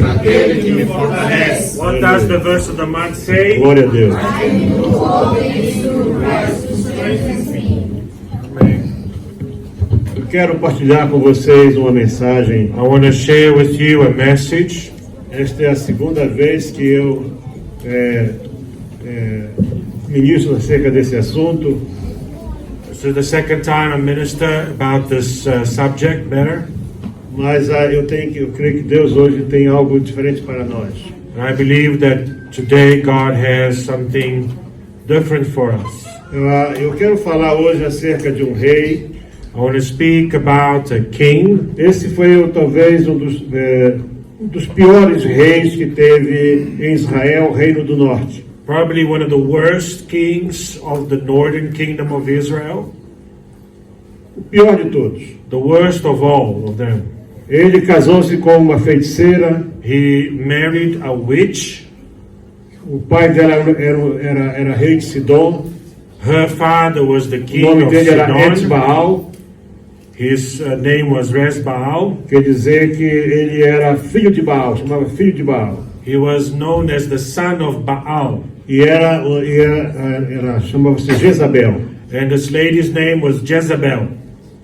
naquele que me fortalece. What does the verse of the month say? Glória a Deus. Eu quero partilhar com vocês uma mensagem. I want to share with you a message. Esta é a segunda vez que eu ministro acerca desse assunto. This is the second time I minister about this subject matter. Mas eu creio que Deus hoje tem algo diferente para nós. And I believe that today God has something different for us. Eu quero falar hoje acerca de um rei. I want to speak about a king. Esse foi talvez um dos piores reis que teve em Israel, o Reino do Norte. Probably one of the worst kings of the northern kingdom of Israel. O pior de todos. The worst of all of them. Ele casou-se com uma feiticeira. He married a witch. O pai dela era rei de Sidom. Her father was the O king nome of dele era Sidon. Etbaal. His name was Rezbaal. Quer dizer que ele era filho de Baal, chamava filho de Baal. He was known as the son of Baal. E chamava-se Jezabel. And this lady's name was Jezebel.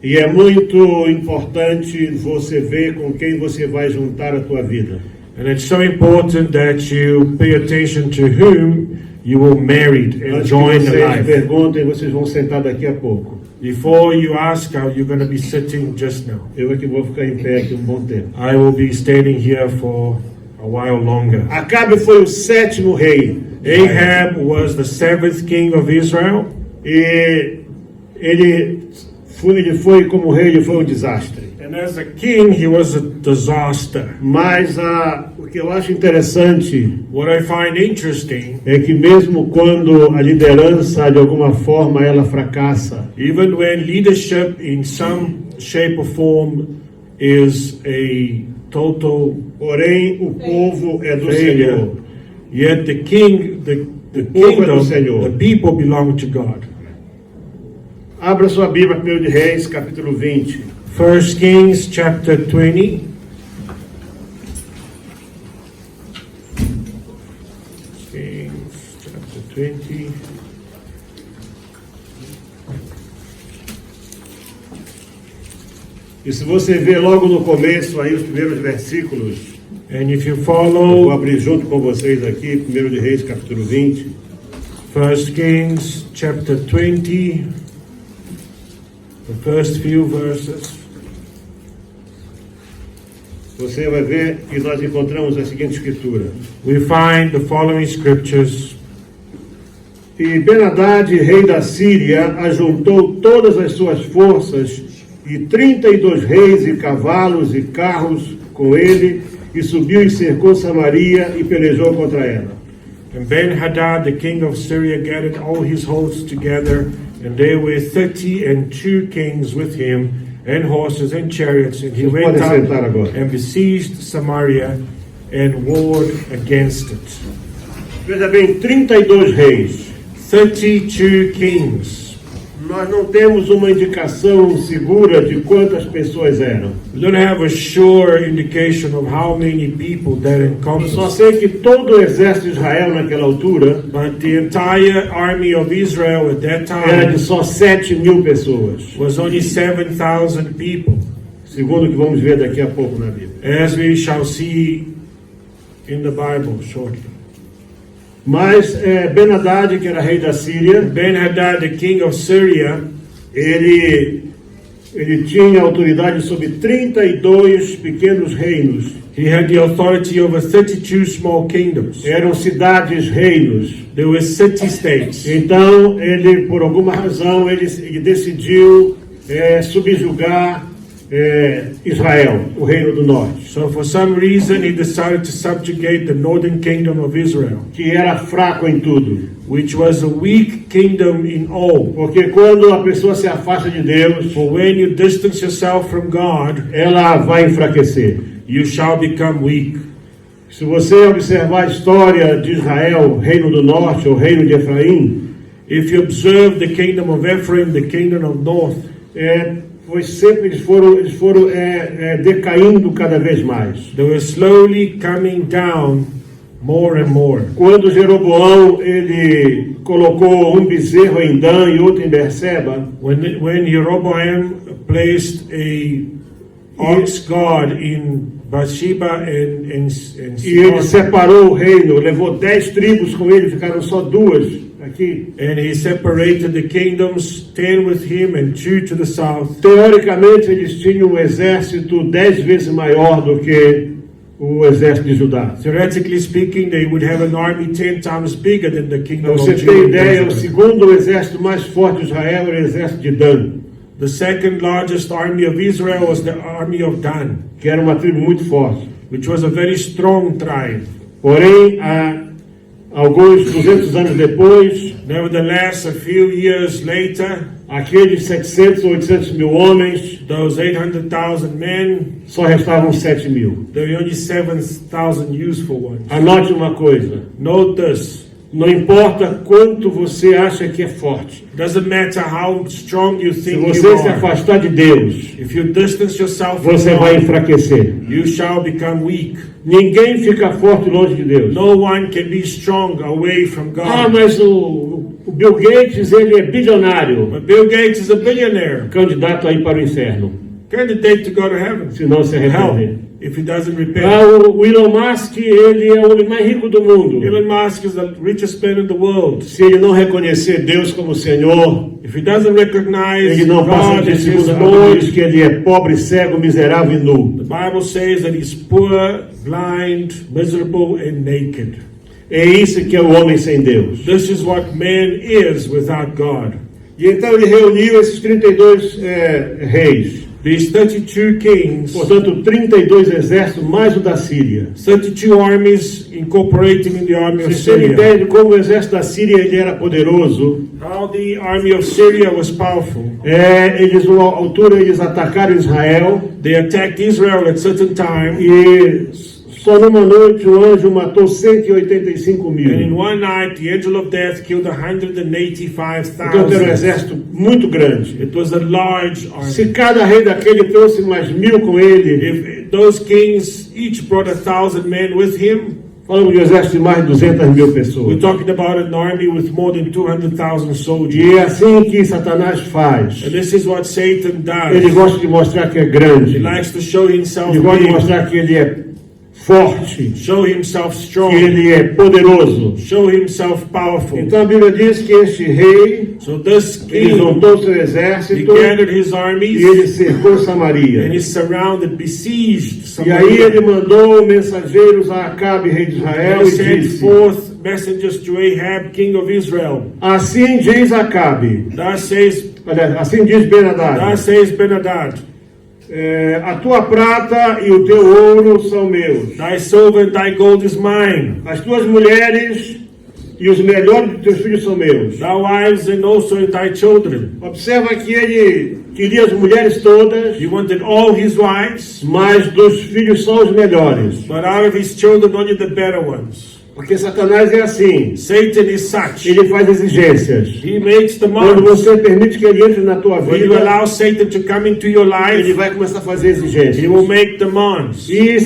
E é muito importante você ver com quem você vai juntar a tua vida. And it's so important that you pay attention to whom you will marry and Antes join que the vocês life. perguntem, vocês vão sentar daqui a pouco. Before you ask how you're going to be sitting just now. Eu é que vou ficar em pé aqui um bom tempo. I will be standing here for a while longer. Acabe foi o sétimo rei. Ahab was the seventh king of Israel. E ele foi como rei, ele foi um desastre. And as a king, he was a disaster. Mas o que eu acho interessante What I find interesting, é que mesmo quando a liderança de alguma forma ela fracassa, even when leadership in some shape or form is a total porém o povo é do failure, Senhor. yet the king, the povo é do kingdom, Senhor. the people belong to God. Abra sua Bíblia, 1 de Reis, capítulo 20. 1 Kings chapter 20. Kings chapter 20. E se você ver logo no começo aí os primeiros versículos, And if you eu vou follow abrir junto com vocês aqui, 1 de Reis, capítulo 20. 1 Kings chapter 20, the first few verses, Você vai ver que nós encontramos a seguinte escritura. we find the following scriptures. E Ben-Hadad, rei da Síria, ajuntou todas as suas forças e 32 reis e cavalos e carros com ele, e subiu e cercou Samaria e pelejou contra ela. And Ben-Hadad, the king of Syria, gathered all his hosts together, and there were 32 kings with him, and horses and chariots, and he Vocês went podem sentar out agora. and besieged Samaria and warred against it. Veja bem, 32 reis. 32 kings. Nós não temos uma indicação segura de quantas pessoas eram. We don't have a sure indication of how many people that Eu encompassed. só sei que todo o exército de Israel naquela altura But the entire army of Israel at that era time de só 7.000 pessoas, was only 7,000 people, segundo o que vamos ver daqui a pouco na Bíblia. as we shall see in the Bible shortly. Mas Ben-Hadad, que era rei da Síria, Ben-Hadad, the king of Syria, ele tinha autoridade sobre 32 pequenos reinos. he had the authority over 32 small kingdoms. Eram cidades-reinos. There were city-states. Então, ele, por alguma razão, ele decidiu subjugar Israel, o reino do norte, So for some reason he decided to subjugate the northern kingdom of Israel, que era fraco em tudo. which was a weak kingdom in all. Porque quando a pessoa se afasta de Deus, For when you distance yourself from God, ela vai enfraquecer. you shall become weak. Se você observar a história de Israel, reino do norte, ou reino de Efraim, If you observe the kingdom of Ephraim, the kingdom of north, eles foram decaindo cada vez mais. They were slowly coming down more and more. Quando Jeroboão ele colocou um bezerro em Dan e outro em Berseba, When Jeroboam placed a ox god in Bathsheba and e ele Sidon, separou o reino, levou 10 tribos com ele, ficaram só 2 aqui. and he separated the kingdoms, 10 with him and 2 to the south. Teoricamente eles tinham um exército 10 vezes maior do que o exército de Judá. Theoretically speaking, they would have an army 10 times bigger than the Para kingdom você of ter Judah. ideia, o and Benjamin. segundo exército mais forte de Israel era o exército de Dan, The second largest army of Israel was the army of Dan, que era uma tribo muito forte. which was a very strong tribe. Porém, alguns 200 anos depois, Nevertheless, a few years later, aqueles 700 ou 800 mil homens, those 800,000 men, só restavam 7 mil. there were only 7,000 useful ones. Anote uma coisa, Note this. não importa quanto você acha que é forte. Doesn't matter how strong you Se think you você se are. afastar de Deus, If you distance yourself from você vai God, enfraquecer. you shall become weak. Ninguém fica forte longe de Deus. No one can be strong away from Ah, God. mas o Bill Gates, ele é bilionário. But Bill Gates is a billionaire, Candidato aí para o inferno, candidate to go to heaven. se não se arrepender. Hell, if he doesn't repent. Ah, o Elon Musk, ele é o homem mais rico do mundo. Elon Musk is the richest man in the world. Se ele não reconhecer Deus como Senhor, If he doesn't recognize ele não passa God de as his segunda Lord, diz que ele é pobre, cego, miserável e nu. the Bible says that he's poor, blind, miserable, and naked. É isso que é o homem sem Deus. This is what man is without God. E então ele reuniu esses 32 reis, These 32 kings, portanto 32 exércitos mais o da Síria. 32 armies incorporating in the army of Você Syria. entende como o exército da Síria ele era poderoso? How the army of Syria was powerful. À altura eles atacaram Israel They attacked Israel at certain time, e só numa noite o anjo matou 185 and in mil. one night the angel of death killed Então era um 185,000. exército muito grande. It was a large Se army. cada rei daquele trouxe mais 1000 com ele, If those kings each brought 1,000 men with him, falamos de um exército de mais de 200 mil we're pessoas. talking about an army with more than 200,000 soldiers. E é assim que Satanás faz. And this is what Satan Ele does. gosta de mostrar que é He grande. likes to show himself Ele gosta de big, mostrar que ele é forte, show himself que strong, ele é poderoso. show himself powerful. Então a Bíblia diz que este rei, So this ele king, juntou seu he exército gathered his e armies ele cercou Samaria. and he surrounded, besieged E aí ele Samaria. mandou mensageiros a Acabe, rei de Israel, He e sent disse: forth messengers to Ahab, king of Israel. assim diz Acabe, Thus says, aliás, assim diz Ben-Hadad, thus says Ben-Hadad, a tua prata e o teu ouro são meus, thy silver and thy gold is mine, as tuas mulheres e os melhores dos teus filhos são meus. thy wives and also thy children. Observa que ele queria as mulheres todas, He wanted all his wives, mas dos filhos só os melhores. but out of his children only the better ones. Porque Satanás é assim, Satan is such. ele faz exigências. He makes Quando demands. você permite que ele entre na tua When you vida, allow Satan to come into your ele life, vai começar a fazer exigências. he will make demands. E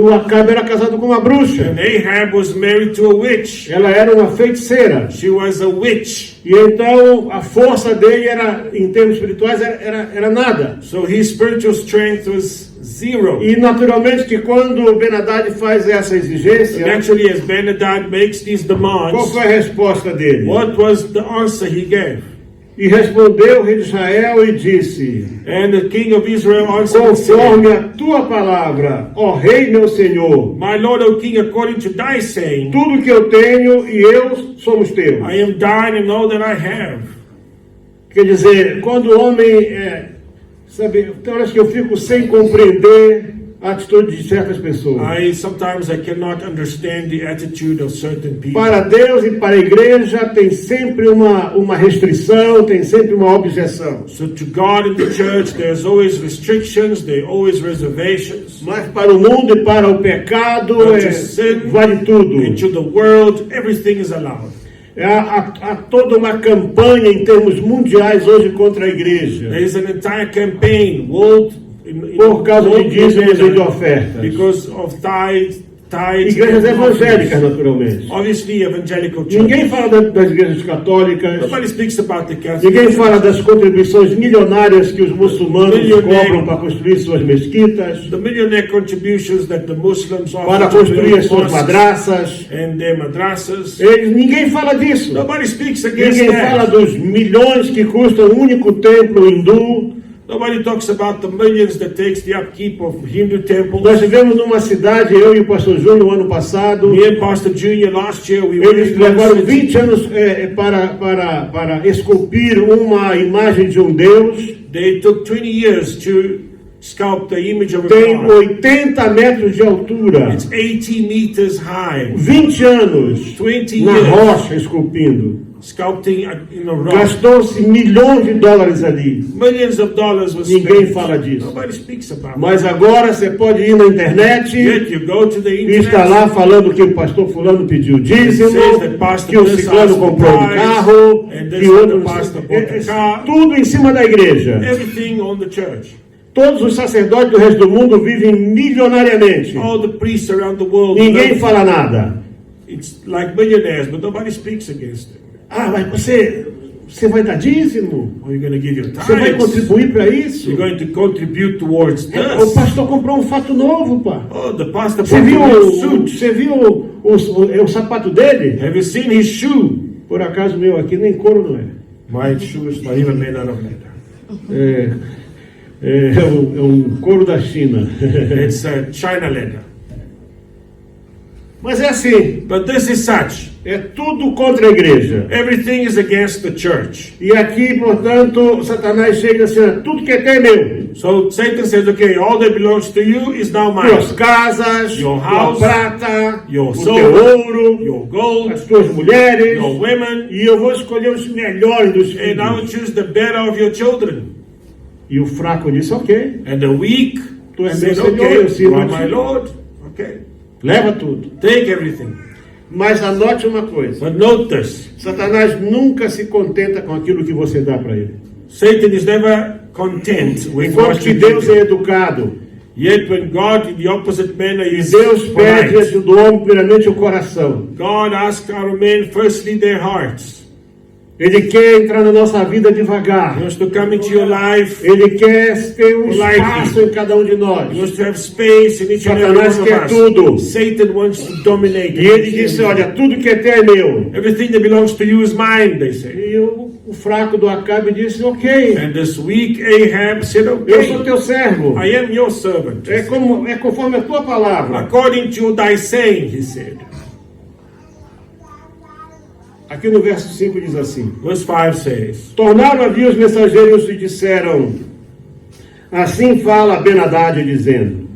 o Acabe era casado com uma bruxa. And Ahab was married to a witch. Ela era uma feiticeira. She was a witch. E então a força dele era, em termos espirituais, era nada. So his spiritual strength was zero. E naturalmente que quando Ben-Hadad faz essa exigência, Naturally, as Ben-Hadad makes these qual demands, foi a resposta dele? what was the answer he gave? E respondeu o rei de Israel e disse: And the king of Israel answered and said, conforme a tua palavra, ó rei meu senhor, My lord, O king, according to thy saying, tudo que eu tenho e eu somos teus. I am thine and all that I have. Quer dizer, quando o homem, sabe, tem horas que eu fico sem compreender a atitude de certas pessoas. Sometimes I cannot understand the attitude of certain people. Para Deus e para a igreja tem sempre uma restrição, tem sempre uma objeção. So to God and the church, there's always restrictions, there are always reservations. Mas para o mundo e para o pecado, But to sin vale tudo. into the world, everything is allowed. Há toda uma campanha em termos mundiais hoje contra a igreja. There is an entire campaign, Por causa de dízimos e de ofertas. because of tithes. Igrejas evangélicas, naturalmente. Obviously, evangelical church. Ninguém fala das igrejas católicas. Nobody speaks about the Catholic. Ninguém fala das contribuições milionárias que os muçulmanos cobram para construir suas mesquitas, The millionaire contributions that the Muslims offer para to construir build as suas mosques madraças. and their madrasas. Ninguém fala disso. Nobody speaks against Ninguém fala that. dos milhões que custa um único templo hindu. Nobody talks about the millions that takes the upkeep of Hindu temples. Nós vivemos numa cidade, eu e o pastor Júnior, no ano passado. Me and Pastor Junior last year we were Eles in levaram one city. 20 anos para esculpir uma imagem de um Deus. They took 20 years to sculpt the image of a Tem God. 80 metros de altura. It's 80 meters high. 20 anos 20 na years rocha esculpindo. sculpting in a rock. Gastou-se milhões de dólares ali. Millions of dollars was Ninguém spent. fala disso. Nobody speaks about it. Mas agora você pode ir na internet Yet you go to the e internet. está lá falando que o pastor fulano pediu dízimo, It says that Pastor que o this ciclano asked for comprou um tithes, carro, and this que outro... other pastor bought a car. Tudo em cima da igreja. Everything on the church. Todos os sacerdotes do resto do mundo vivem milionariamente. All the priests around the world. Ninguém live- fala nada. It's like millionaires, but nobody speaks against it. Mas você vai dar dízimo? Are you going to give your Você vai tithes? contribuir para isso? You're going to contribute towards O this. pastor comprou um fato novo, pá. Oh, the pastor Você bought viu, a new suit. você viu o sapato dele? Have you seen his shoe? Por acaso meu aqui nem couro não é. My shoe is not even made out of leather. É um couro da China. It's China leather. Mas é assim, But this is such. é tudo contra a igreja. Everything is against the church. E aqui, portanto, Satanás chega assim, tudo que é teu é meu. So Satan says, okay, all that belongs to you is now mine. Tuas casas, Your tua house, prata, your o teu silver, ouro, your gold, as tuas mulheres. your women, E eu vou escolher os melhores dos and I will filhos. choose the better of your children. E o fraco disse, ok, And the weak tu és said, meu Senhor, okay, eu you sirvo are a my ti. Lord. Okay, Leva tudo. take everything. Mas anote uma coisa. But note this. Satanás nunca se contenta com aquilo que você dá para ele. Satan is never content with Enquanto what que you Deus give é him. educado, Yet when God, in the opposite manner, is Deus pede polite, do homem primeiramente o coração. God asks our men firstly their hearts. Ele quer entrar na nossa vida He devagar. wants to come into your life. Ele quer ter um Like espaço em cada um de He nós. wants to have space in each and every Satanás one quer of us. tudo. Satan wants to dominate. E ele disse, olha, tudo que é teu é meu. Everything that belongs to you is mine, they say. E o fraco do Acabe disse, ok, And this weak Ahab said, eu sou okay, teu servo. I am your servant. É conforme a tua palavra. According to thy saying, he said. Aqui no verso 5 diz assim, Verse 5 says, tornaram a vir os mensageiros e disseram, assim fala Ben-Hadad dizendo,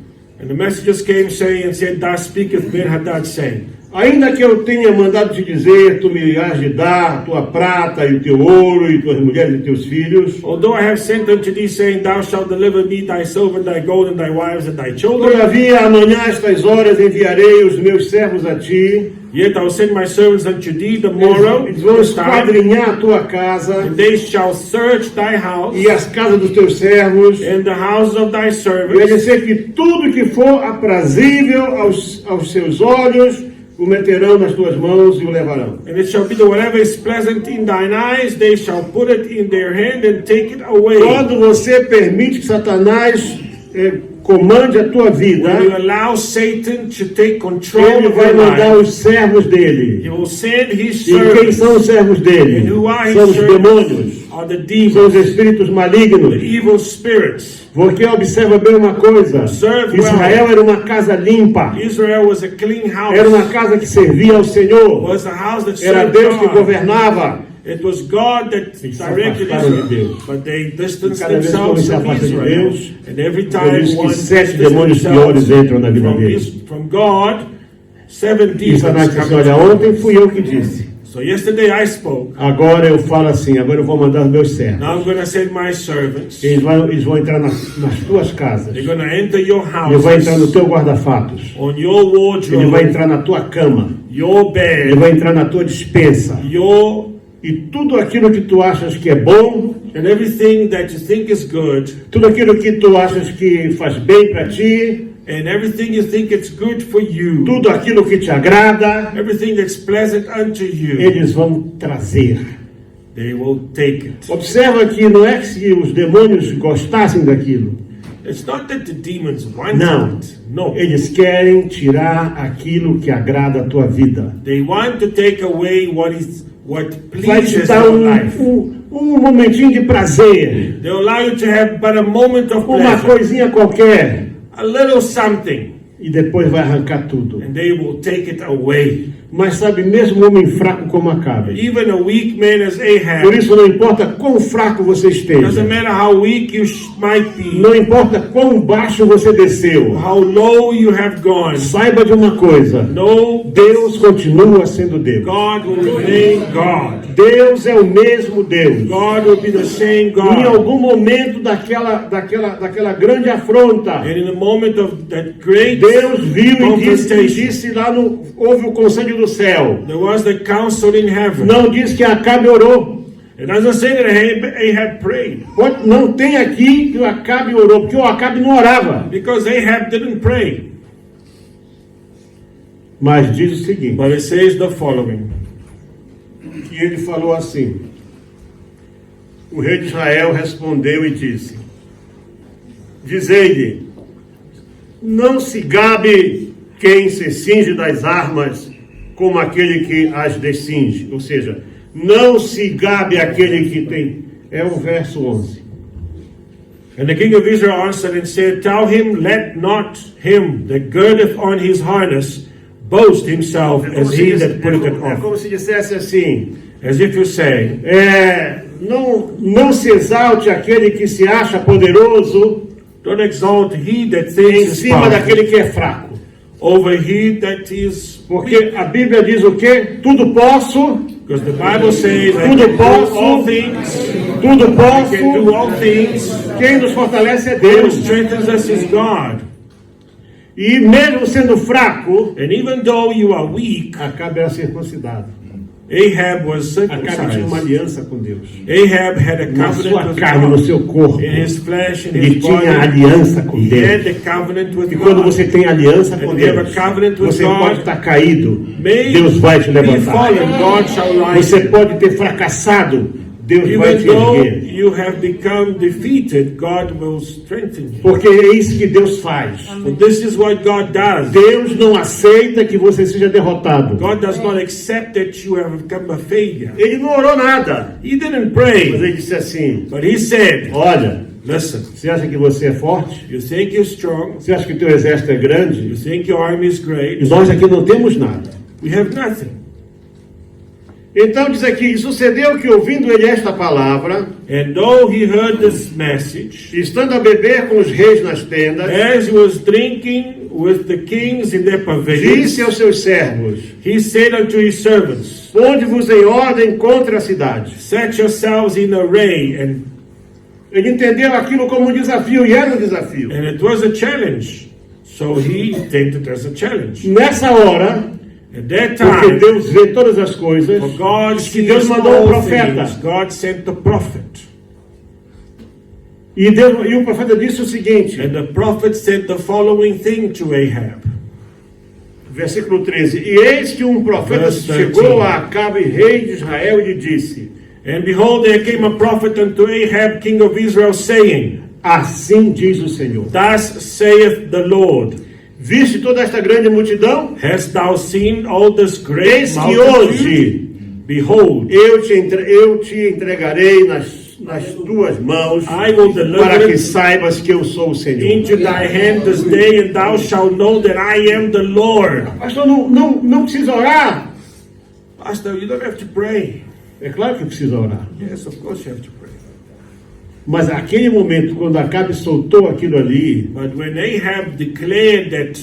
and the messengers came saying and said, Thus speaketh Ben-Hadad saying, ainda que eu tenha mandado te dizer, tu me has de dar tua prata e o teu ouro e tuas mulheres e teus filhos, although I have sent unto thee, saying, Thou shalt deliver me thy silver, thy gold, and thy wives, and thy children, todavia amanhã a estas horas enviarei os meus servos a ti, yet I will send my servants unto thee the morrow, eles vão this time, esquadrinhar a tua casa and they shall search thy house, e as casas dos teus servos, and the houses of thy e vai servants, dizer que tudo que for aprazível aos seus olhos, o meterão nas tuas mãos e o levarão. and it shall be that whatever is pleasant in thine eyes, they shall put it in their hand and take it away. Quando você permite que Satanás comande a tua vida, When you allow Satan to take control ele of vai your mandar life, os servos he dele. will send his E quem servants. são os servos dele? And who are his São os servants? demônios, Are the são demons, os espíritos the malignos. evil spirits. Porque observa bem uma coisa: Observe well. Israel era uma casa limpa, Israel was a clean house. era uma casa que servia ao Senhor, Was a house that era served Deus que God. governava. It was God that se directed afastaram de Israel, Deus. but they distanced Cada vez que themselves se from afasta de Israel. Deus, And every Por time isso one que 7 distanced demônios piores themselves entram na vida from, deles. from God, 7 E Satanás demons disse: come olha, into ontem fui eu que disse. So yesterday I spoke. Agora eu falo assim, agora eu vou mandar os meus servos. Now I'm going to send my servants. Eles vão entrar nas tuas casas. They're going to enter your Ele vai entrar no houses, teu guarda-fatos. on your Ele vai wardrobe, entrar na tua cama. your Ele bed, vai entrar na tua despensa. your E tudo aquilo que tu achas que é bom, and everything that you think is good, tudo aquilo que tu achas que faz bem para ti, and everything you think it's good for you, tudo aquilo que te agrada, everything that's pleasant unto you, eles vão trazer. they will take it. Observa que não é que se os demônios gostassem daquilo. It's not that the demons want Não. it. No. Eles querem tirar aquilo que agrada a tua vida. They want to take away what Vai te pleases dar your life. um momentinho de prazer, They allow you to have but a moment of uma pleasure, coisinha qualquer, a little something, e depois vai arrancar tudo. and they will take it away. Mas sabe, mesmo um homem fraco como Acabe, Even a weak man as por Ahab, isso não importa quão fraco você doesn't esteja, matter how weak you might be, não importa quão baixo você desceu, how low you have gone, saiba de uma coisa, no, Deus continua sendo Deus. God will remain God. Deus é o mesmo Deus. God will be the same Em God. algum momento daquela grande afronta, And in the moment of that great Deus viu e confrontation, disse lá houve o conselho do céu. there was the council in heaven. Não diz que Acabe orou. It doesn't say that Ahab prayed, Não tem aqui que o Acabe orou, porque o Acabe não orava. because Ahab didn't pray. Mas diz o seguinte, But it says the following. que ele falou assim: o rei de Israel respondeu e disse: dizei-lhe, não se gabe quem se cinge das armas como aquele que as descinge. Ou seja, não se gabe aquele que tem. É o verso 11. And the king of Israel answered and said, Tell him, let not him that girdeth on his harness boast himself as he that putteth it É on. como se dissesse assim: As if you say, não se exalte aquele que se acha poderoso don't exalt he that em thinks is cima powerful daquele que é fraco. over he that is Porque weak. a Bíblia diz o quê? Tudo posso, Because the Bible says, I Tudo can do posso. all things, tudo I can do posso. all things, Quem nos fortalece é who Deus. strengthens us is God. E mesmo sendo fraco, And even though you are weak, Acabe era circuncidado. Ahab was Acabe tinha uma circumcised. aliança com Deus. Ahab had a Na covenant sua with carne, no God. seu corpo. In his flesh, in Ele his tinha body, aliança com he had Deus. the covenant with E quando God. você tem aliança com And we have a Deus, covenant with você God. pode estar caído, May Deus vai te be levantar. fallen, God shall rise. Você pode ter fracassado, Deus vai Even te though erguer. you have become defeated, God will strengthen you. Porque é isso que Deus faz. So this is what God does. Deus não aceita que você seja derrotado. God does not accept that you have become a failure. Ele não orou nada, He didn't mas pray, ele disse assim: but he said, olha, listen, você acha que você é forte? you think you're strong, Você acha que teu exército é you grande? think your army is E great, nós aqui não temos nada. we have nothing. Então diz aqui: e sucedeu que ouvindo ele esta palavra, And though he heard this message, estando a beber com os reis nas tendas, as he was drinking with the kings in their pavilions, disse aos seus servos: he said unto his servants, ponde-vos em ordem contra a cidade. set yourselves in array. And Ele entendeu aquilo como um desafio, e era um desafio. it was a challenge. So he take it as a challenge. Nessa hora, At that porque time, Deus vê todas as coisas, for God diz que Deus sees mandou um all profeta. things, God sent the prophet. E o profeta disse o seguinte, And the prophet said the following thing to Ahab. versículo 13: e eis que um profeta Verse 13. chegou a Acabe, rei de Israel, e lhe disse: And behold, there came a prophet unto Ahab, king of Israel, saying, assim diz o Senhor: Thus saith the Lord, viste toda esta grande multidão? hast thou seen all this great Eis que multitude? hoje Behold, eu te entregarei nas tuas mãos, I will deliver para que it saibas que eu sou o Senhor. into thy hand this day, and thou shalt know that I am the Lord. Pastor, não precisa orar? Pastor, you don't have to pray. É claro que precisa orar. Yes, of course you have to pray. Mas aquele momento, quando Acabe soltou aquilo ali, But when Ahab declared that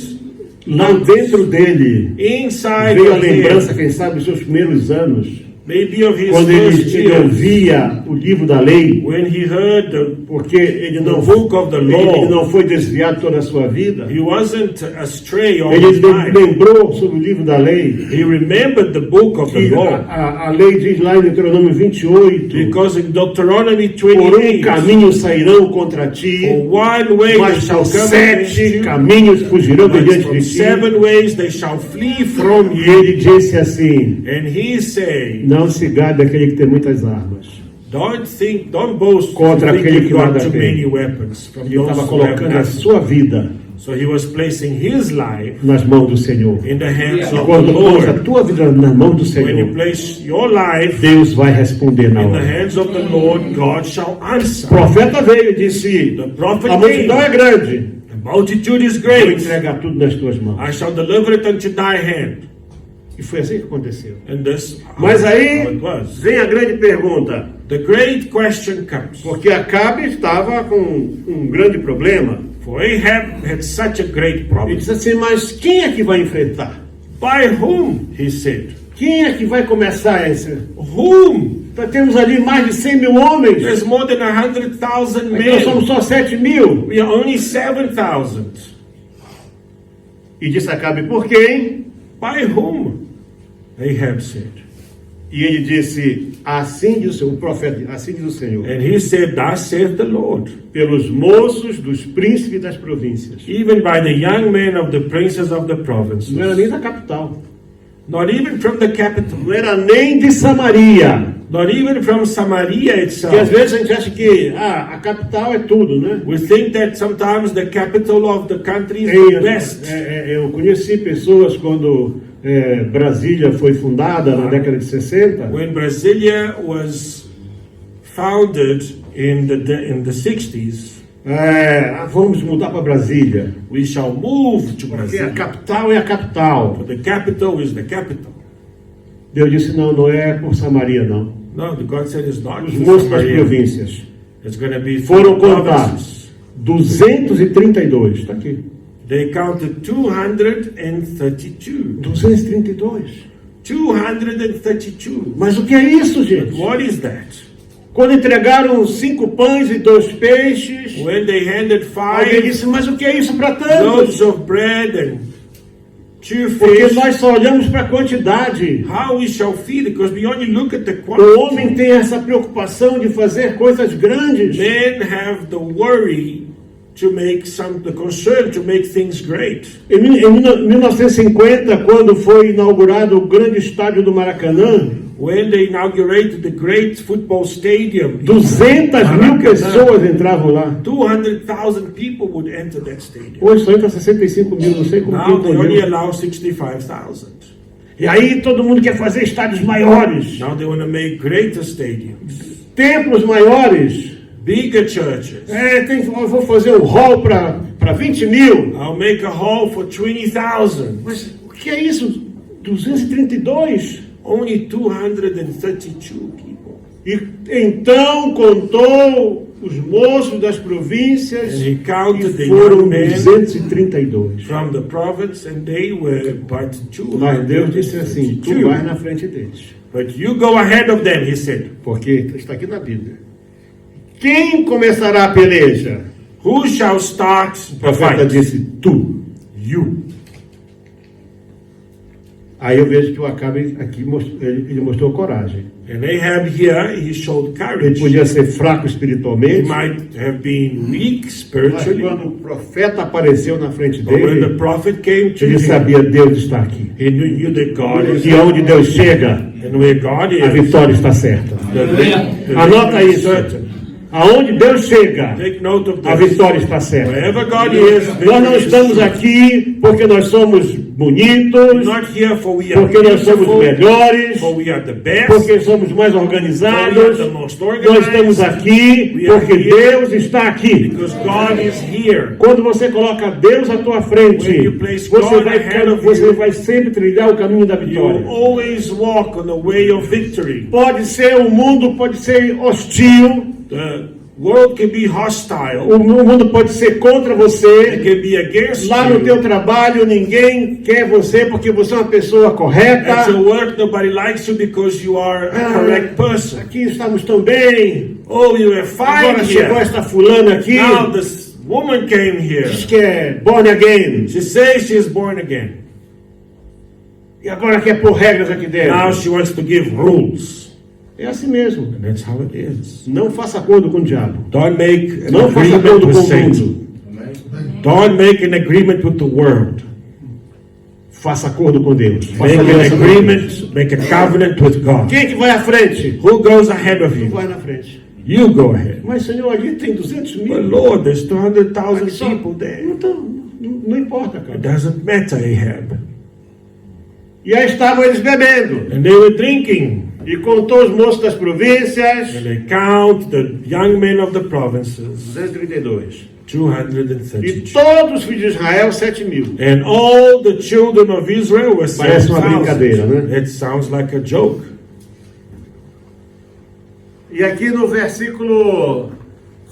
Lá dentro dele Inside veio a of lembrança, him, quem sabe, dos seus primeiros anos, maybe of his quando first ele years, ouvia o livro da lei, when he heard porque ele the não, book of the ele law, não foi desviado toda a sua vida. he wasn't astray all Ele his life. lembrou sobre o livro da lei. He remembered the book of the Que law. a lei diz lá em Deuteronômio 28, Because in Deuteronomy por 28, caminho sairão contra ti, for one way they mas shall por come against 7 you, caminhos fugirão but diante from de ti. 7 ways they shall flee from E you. ele disse assim: And he say, não se gabe aquele que tem muitas armas. don't boast Contra think aquele you've que got nada too tem. many weapons from Ele those estava who have colocando a nothing. sua vida So he was placing his life nas mãos do Senhor. in the hands E of the quando pôs a Lord. tua vida na mão do When you Senhor, place your life Deus vai responder na in the hora. hands of the Lord, God shall O answer. profeta veio e disse: The prophet a multidão é came. grande, The multitude is vou great. entregar tudo nas tuas mãos. I shall deliver it unto thy hand. E foi assim que aconteceu. And this Mas how aí it was. vem a grande pergunta, The great question comes. porque Acabe estava com um grande problema. For Ahab had such a great Ele problem. disse assim: mas quem é que vai enfrentar? By whom? He said. Quem é que vai começar esse? Whom? Nós temos ali mais de 100 mil homens. There's more than 100,000 Aqui nós somos men. só 7 mil. We are only 7,000. E disse Acabe: por quem? By whom? Ahab said. E ele disse: assim diz o profeta, assim diz o Senhor, And he said, thus saith the Lord. pelos moços dos príncipes das províncias. Even by the young men of the princes of the provinces. Não era nem da capital, Not even from the capital. não era nem de Samaria. Not even from Samaria Porque às itself. vezes a gente acha que a capital é tudo, né? We think that sometimes the capital of the country is Tem, the west. eu conheci pessoas quando Brasília foi fundada na década de 60. When Brasilia was founded in the 60s, Vamos mudar para Brasília, we shall move to porque a Brasilia. capital é a capital. For the capital is the capital. Deus disse: não, não é por Samaria, não. No, the God said it's not Os for moços das Samaria. províncias It's going to be foram for the contar provinces. 232, está aqui. They counted 232. 232. 232. Mas o que é isso, gente? What is that? Quando entregaram 5 pães e 2 peixes, When they handed alguém 5 disse: mas o que é isso para tantos? loaves of bread and 2 Porque fish, nós só olhamos para a quantidade. how we shall feed? Because we only look at the O homem quantity. tem essa preocupação de fazer coisas grandes. Men have the worry to make the concern to make things great. Em 1950, quando foi inaugurado o grande estádio do Maracanã, When they inaugurated the great football stadium, 200 mil pessoas entravam lá. 200,000 people would enter that stadium. Hoje só entra 65 mil, não sei como que Now they only entendeu. allow 65,000. E aí todo mundo quer fazer estádios maiores, Now they want to make greater stadiums, templos maiores. bigger churches. Eu vou fazer um hall para 20 mil. I'll make a hall for 20,000. Mas o que é isso? 232? Only 232 people. E então contou os moços das províncias And he counted the e foram young men 232. from the province, and they were but Mas Deus disse assim: tu 232. vai na frente deles. But you go ahead of them, he said. Porque está aqui na Bíblia. Quem começará a peleja? Who shall start O the profeta fight? disse: tu. You. Aí eu vejo que o Acabe aqui ele mostrou coragem. And Ahab here, he showed Ele courage. podia ser fraco He espiritualmente, might have been weak mas spiritually, quando o profeta apareceu na frente but when the dele, prophet came to ele him, sabia: Deus está aqui. he knew that God is E onde Deus chega, and where God a is. vitória está certa. The Anota victory is isso. certain. Aonde Deus chega, Take note of a this. vitória está certa. Wherever God is, Nós não victory is estamos certain. aqui porque nós somos bonitos, Not here for we are porque nós somos beautiful, melhores, for we are the best, porque somos mais organizados. Nós estamos aqui porque Deus está aqui. because God is here. Quando você coloca Deus à tua frente, When you place você God ahead of you, vai sempre trilhar o caminho da You vitória. always walk on the way of victory. Pode ser o mundo, pode ser hostil, World can be hostile. O mundo pode ser contra você. It can be against Lá no you. teu trabalho, ninguém quer você porque você é uma pessoa correta. At your work, nobody likes you because you are a correct person. Aqui estamos tão bem. Oh, you are Agora fine chegou here. esta fulana aqui. Now this woman came here. Diz que é born again. She says she is born again. E agora quer pôr regras aqui Now dentro. she wants to give rules. É assim mesmo. And that's how it is. Não faça acordo com o diabo. Don't make an Não faça agreement acordo with com o Satan. mundo. Don't make an agreement with the world. Faça acordo com Deus. Faça Make an aliança com Deus. agreement, make a covenant with God. Quem é que vai à frente? Who goes ahead of Quem you? vai na frente? You go ahead. Mas, Senhor, ali tem 200 But mil. Lord, there's 200,000 Aqui só- people there. Então, não importa, It cara. doesn't matter, Ahab. E aí estavam eles bebendo. And they were drinking. E contou os moços das províncias. And they count the young men of the provinces, 232. E 232. todos os filhos de Israel, 7.000. And all the children of Israel were Parece uma brincadeira, 7,000. né? It sounds like a joke. E aqui no versículo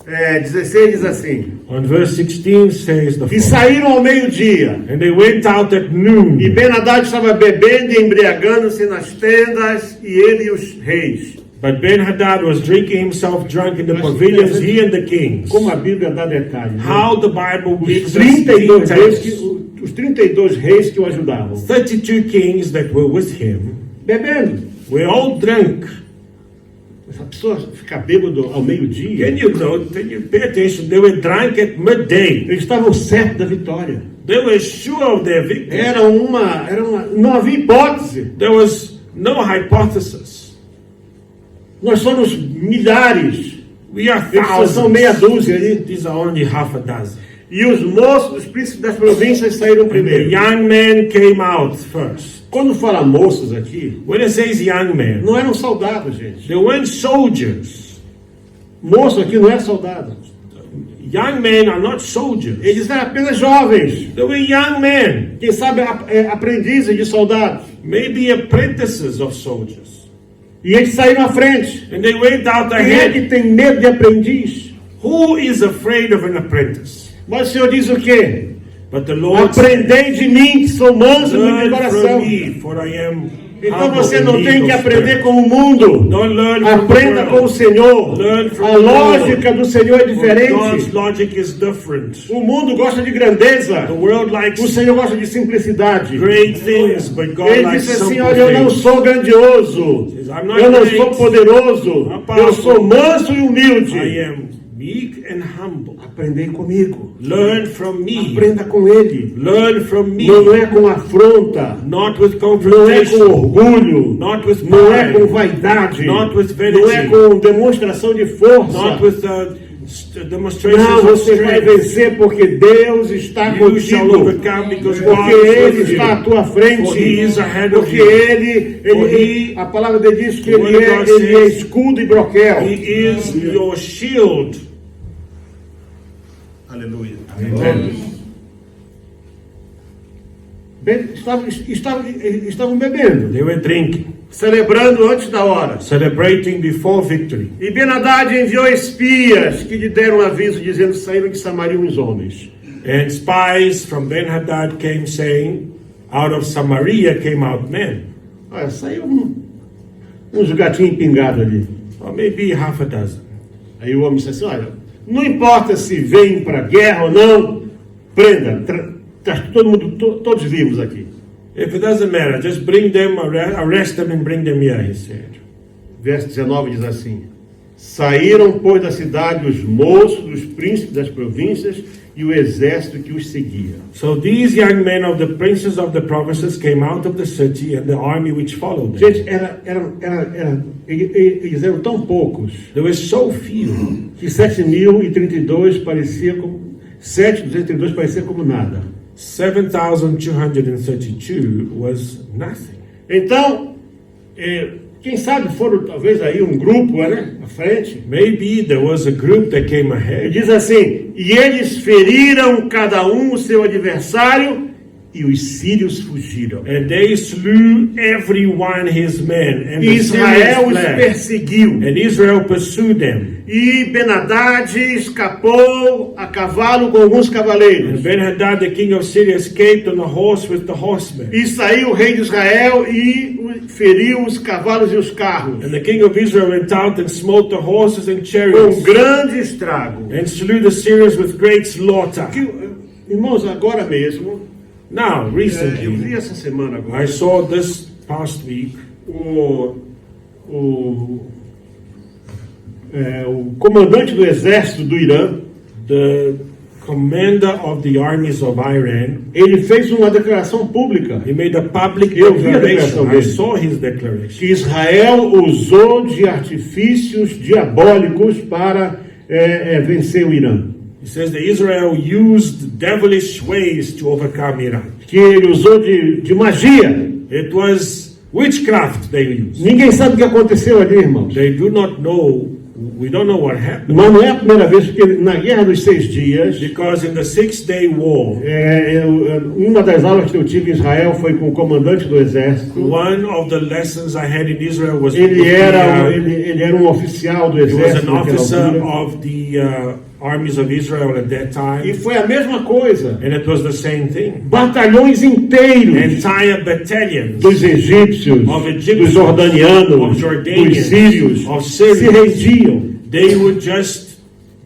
16 diz assim: On verse 16 says the E following. saíram ao meio-dia. And they went out at noon. E Ben-Hadad estava bebendo e embriagando-se nas tendas, e ele e os reis. But Ben-Hadad was drinking himself drunk in the pavilions, he and the kings. Como a Bíblia dá detalhes. Né? How the Bible Os gives us 32 reis details. os 32 reis que o ajudavam. 32 kings that were with him Bebendo. were all drunk. Essa pessoa fica bêbado ao meio-dia. Can you pay attention? They were drunk at midday. Eles estavam certos da vitória. They were sure of their victory. Não havia hipótese. There was no hypothesis. Nós somos milhares. We are Eles só são thousands. meia dúzia ali. These are only half a dozen. E os moços, os príncipes das províncias saíram And the primeiro. young men came out first. Quando fala moços aqui, When it says young men, não eram soldados, gente. they weren't soldiers. Moço aqui não é soldado. Young men are not soldiers. Eles eram apenas jovens. They were young men, Quem sabe aprendizes de soldados. maybe apprentices of soldiers. E eles saíram à frente. And they went out Quem é ahead. que tem medo de aprendiz? Who is afraid of an apprentice? Mas o Senhor diz o quê? But the Lord said, Aprendei de mim, que sou manso e humilde de learn coração. from me, for I am Então humble você and não meek tem que of aprender spirit. com o mundo. Don't learn from Aprenda the com o world. Senhor. Learn from A the lógica do Senhor é For God's diferente. logic is different. O mundo gosta de grandeza. The world likes O Senhor gosta de simplicidade. great things, but God Ele likes disse assim: simple olha, eu não things. sou grandioso. I'm not Eu não great. sou poderoso. I'm powerful. Eu sou manso e humilde. I am meek and humble. Aprendei comigo. Learn from me. Aprenda com Ele. Learn from me. Não é com afronta. Not with Não é com confrontation. orgulho. Not with Não é com pride. vaidade. Not with vanity. Não é com demonstração de força. Not with demonstrations Não, of você vai strength. vencer porque Deus está You shall contigo. overcome because God Porque is Ele with está à you. tua frente. For He is ahead of Porque you. Ele, a palavra dele diz que The word ele of God é says, escudo e broquel. He is your shield. Aleluia. Amen. Estavam bebendo, They were drinking, celebrando antes da hora. celebrating before victory. E Ben-Hadad enviou espias que lhe deram aviso, dizendo: saíram de Samaria uns homens. And spies from Ben-Hadad came saying, out of Samaria came out men. Olha, saiu uns gatinhos pingados ali. Or maybe half a dozen. Aí o homem disse assim: olha, não importa se vêm para guerra ou não, prenda, todo mundo, todos vivos aqui. If it doesn't matter, just bring them, arrest them and bring them here, he said. Verso 19 diz assim: saíram, pois, da cidade os moços, os príncipes das províncias e o exército que os seguia. So these young men of the princes of the provinces came out of the city and the army which followed them. Gente, eles eram tão poucos There were so few que 7.032 parecia como 7.232 parecia como nada. 7,232 was nothing. Então, quem sabe foram talvez aí um grupo, né, à frente. Maybe there was a group that came E ahead. diz assim: e eles feriram cada um o seu adversário e os sírios fugiram. And they slew every one his men, and the Israel Syrians os fled. perseguiu. And Israel pursued them. E Ben-Hadad escapou a cavalo com alguns And cavaleiros. Ben-Hadad, the king of Syria, escaped on a horse with the horsemen. E saiu o rei de Israel e feriu os cavalos e os carros. And the king of Israel went out and smote the horses and Com chariots, grande estrago. and slew the Syrians with great slaughter. Irmãos, agora mesmo, Now, eu vi recently, essa semana agora, I saw this past week, o comandante do exército do Irã, the commander of the armies of Iran, ele fez uma declaração pública he made a public Eu vi a declaração declaration. I dele. saw his declaration. que Israel usou de artifícios diabólicos para vencer o Irã. He says that Israel used devilish ways to overcome Iran. Que ele usou de magia. It was witchcraft they used. Ninguém sabe o que aconteceu ali, irmãos. They do not know, we don't know what happened. Mas não é a primeira vez, porque na Guerra dos 6 Dias, Because in the 6-day war, uma das aulas que eu tive em Israel foi com o comandante do exército. one of the lessons I had in Israel was Ele era um oficial do he was exército an naquela officer altura. of the armies of Israel at that E time, foi a mesma coisa. and it was the same thing. Batalhões inteiros Entire battalions dos egípcios, of Egyptians, dos jordanianos, of Jordanians, dos sírios, of se Syrians, rendiam. they would just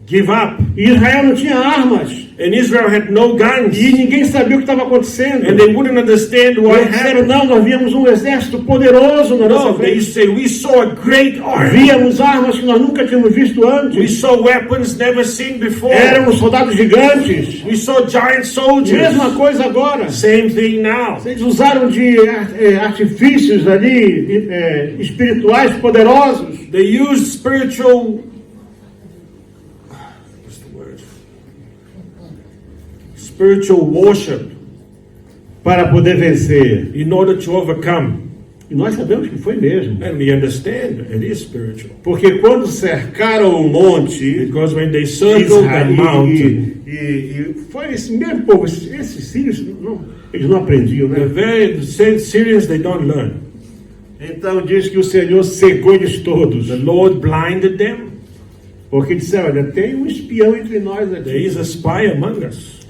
give up. E Israel não tinha armas. And Israel had no guns, E ninguém sabia o que estava acontecendo. and they wouldn't understand what Eles disseram, happened. não, nós víamos um exército poderoso na nossa No, they frente. used to say, we saw a great army. Víamos armas que nós nunca tínhamos visto We antes. saw weapons never seen before. Eram soldados gigantes. We saw giant soldiers. Mesma coisa agora. Same thing now. Eles usaram de artifícios ali espirituais poderosos They used spiritual, what's the word? Spiritual worship para poder vencer. in order to overcome. E nós sabemos que foi mesmo. And we understand it is spiritual. Porque quando cercaram o monte, Because when they circled the mountain, e foi esse mesmo povo, esses sírios, eles não aprendiam, the né? Syrians, they don't learn. Então diz que o Senhor cegou eles todos. The Lord blinded them. Porque disseram, olha, tem um espião entre nós There aqui. is a spy among us.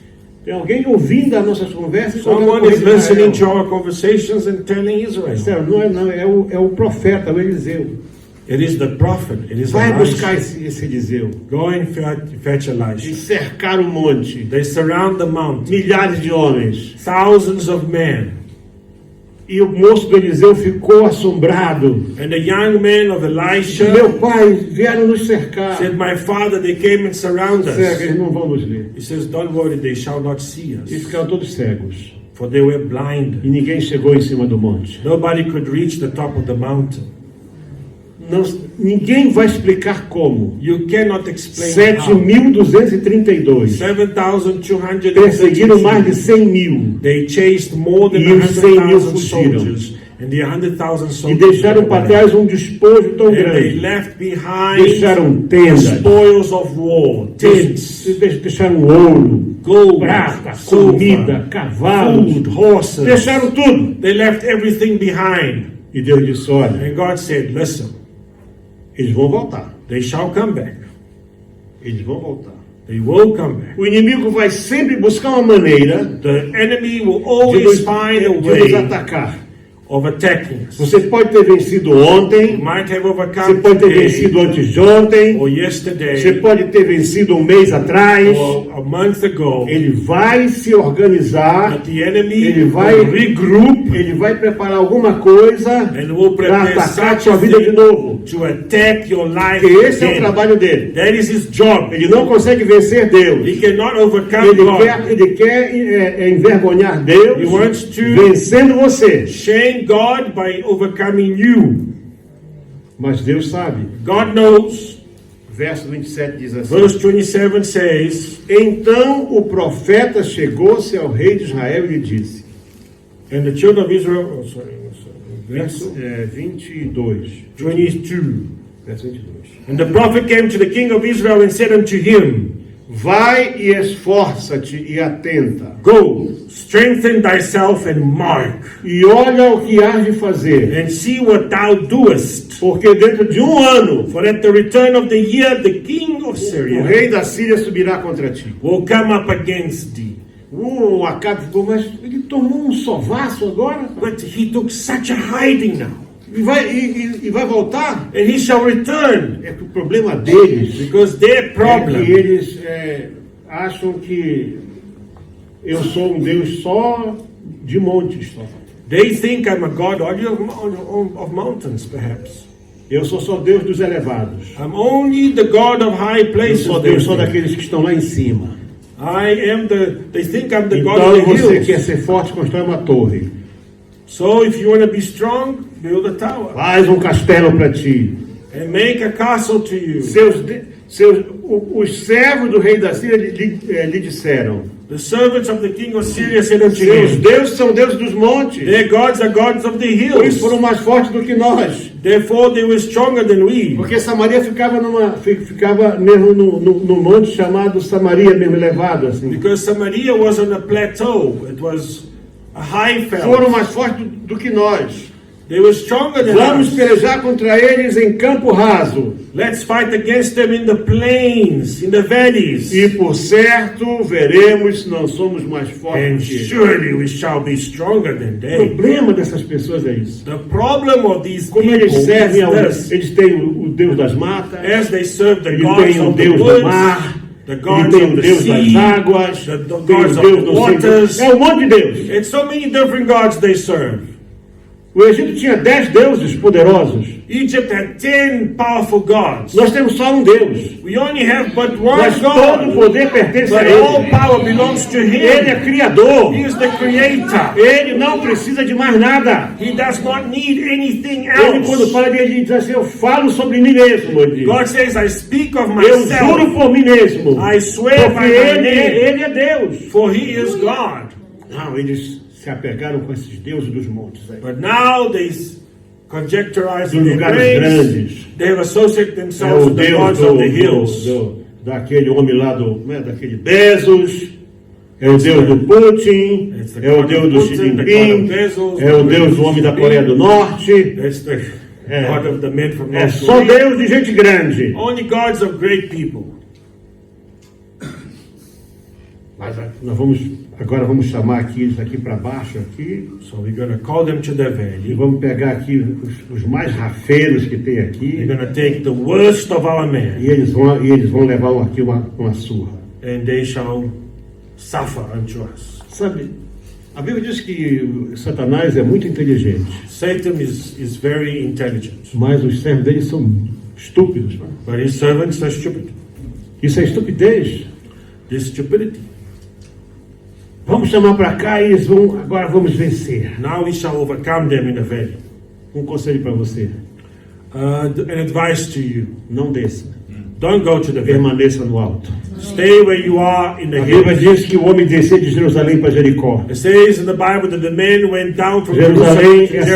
Tem alguém ouvindo as nossas conversas. e contando Someone com is listening to Israel. our conversations and telling Israel. Disseram, não, é o profeta, o Eliseu. It is the prophet. It is Vai Elijah. buscar esse Eliseu. Go and fetch E Elijah. cercaram o monte. They surround the mountain. Milhares de homens. Thousands of men. E o moço do Eliseu ficou assombrado. And the young men of Elisha Meu pai, vieram nos cercar. said, my father, they came and surround Cega, us. eles não vão nos ver. He says, don't worry, they shall not see E us. ficaram todos cegos. For they were blind. E ninguém chegou em cima do monte. Nobody could reach the top of the mountain. Ninguém vai explicar como. You cannot explain how. 7.232 perseguiram mais de 7,232. 100 mil. They chased more than E os 100.000 100,000 fugiram. soldiers. And the 100,000 E soldiers deixaram para were trás um despojo tão and they grande. left behind Deixaram tendas, spoils of war, tents, deixaram ouro, gold, prata, silver, comida, cavalos. food, horses. Deixaram tudo. They left everything behind. E Deus disse, olha, And God said, listen, eles vão voltar. they shall come back. Eles vão voltar. They will come back. O inimigo vai sempre buscar uma maneira The enemy will de always find a nos way atacar. of attacking us. Você pode ter vencido ontem, Might have você overcome pode ter today, vencido antes de ontem, or você yesterday, pode ter vencido um mês atrás. or a month ago. Ele vai se organizar, But the enemy ele vai will regroup ele vai preparar alguma coisa and will para prepare atacar such a sua vida de thing novo. to attack your life Porque esse é o again. trabalho dele. That is his job. Ele não consegue vencer Deus. He cannot overcome Ele God. quer envergonhar Deus He wants to vencendo você. shame God by overcoming you. Mas Deus sabe. God knows. Verso 27 diz assim: Verse 27 says, Então o profeta chegou-se ao rei de Israel e lhe disse. and the children of Israel, Verso 22. 22. Verso 22. And the prophet came to the king of Israel and said unto him, Vai e esforça-te e atenta. Go, strengthen thyself and mark, E olha o que hás de fazer. and see what thou doest. Porque dentro de um ano, For at the return of the year, the king of o Syria rei da Síria subirá contra ti. will come up against thee. O Acabe ficou, mas ele tomou um sovaço agora? But he took such a hiding now, E vai voltar? and he shall return, É que o problema deles because their é que problem eles acham que eu sou um Deus só de montes. Só. they think I'm a god only of mountains, perhaps. Eu sou só Deus dos elevados. I'm only the god of high Eu places. sou they Deus só think. daqueles que estão lá em cima. They think I'm the god Então of the você hills. quer ser forte, constrói uma torre. So if you want to be strong, build a tower Faz um castelo para ti. and make a castle to you. Os servos do rei da Síria lhe disseram: The servants of the king of Syria said unto seus him, deuses são deuses dos montes. their gods are gods of the Por isso hills. foram mais fortes do que nós. Therefore they were stronger than we. Porque Samaria ficava mesmo num monte chamado Samaria, mesmo elevado assim. Because Samaria was on a plateau. It was a high Foram fell. mais fortes do que nós. They were stronger than Vamos us. pelejar contra eles em campo raso. Let's fight against them in the plains, in the valleys. E por certo veremos se não somos mais And fortes que eles. surely we shall be stronger than O they. problema dessas pessoas é isso. The problem of these Como people eles servem is this. eles têm o Deus das matas, As they serve the eles gods têm o of the Deus do woods, mar, the eles gods têm of o the Deus das sea, águas, the tem o gods of Deus the do waters. É um monte de Deus. It's so many different gods they serve. O Egito tinha 10 deuses poderosos. Egypt had 10 powerful gods. Nós temos só um Deus. We only have but one Mas todo o God. poder pertence a But all Ele. power belongs to Ele Him. é criador. He is the creator. Ele não precisa de mais nada. He does not need anything Ele, quando else. fala de ele, diz assim: eu falo sobre mim mesmo. Ele diz. God says, I speak of Eu juro myself, por mim mesmo. I swear by Porque my ele name, é Deus. for He is God. Não, eles se apegaram com esses deuses dos montes aí. But now they conjecturize Dos in their lugares graves. grandes. They have associated É themselves o with the Deus gods of the hills. daquele homem lá daquele Bezos. É o Deus do Putin. It's the É o God Deus of do Putin, Xi the God of Jinping. Bezos, É o the Deus God do of homem da Xi Coreia do Jinping. Norte. That's the É. God of the men from É North só Korea. Deus de gente grande. Only gods of great people. Mas agora vamos chamar eles aqui para baixo aqui. So we're going to call them to the E valley. vamos pegar aqui os mais rafeiros que tem We're aqui. going to take the worst of our E men, eles vão levar aqui uma surra. and they shall suffer unto us. Sabe, a Bíblia diz que Satanás é muito inteligente, Satan is very intelligent, mas os servos dele são estúpidos. but his servants are stupid. Isso é estupidez. This stupidity. Vamos chamar para cá e agora vamos vencer. Now we shall overcome them in the valley. Um conselho para você: An advice to you: não desça, don't go to the valley. permaneça no alto. Stay where you are in the A Bíblia hills. diz que o homem descia de Jerusalém para Jericó. It says in the Bible that the men went down from Jerusalém Jerusalem to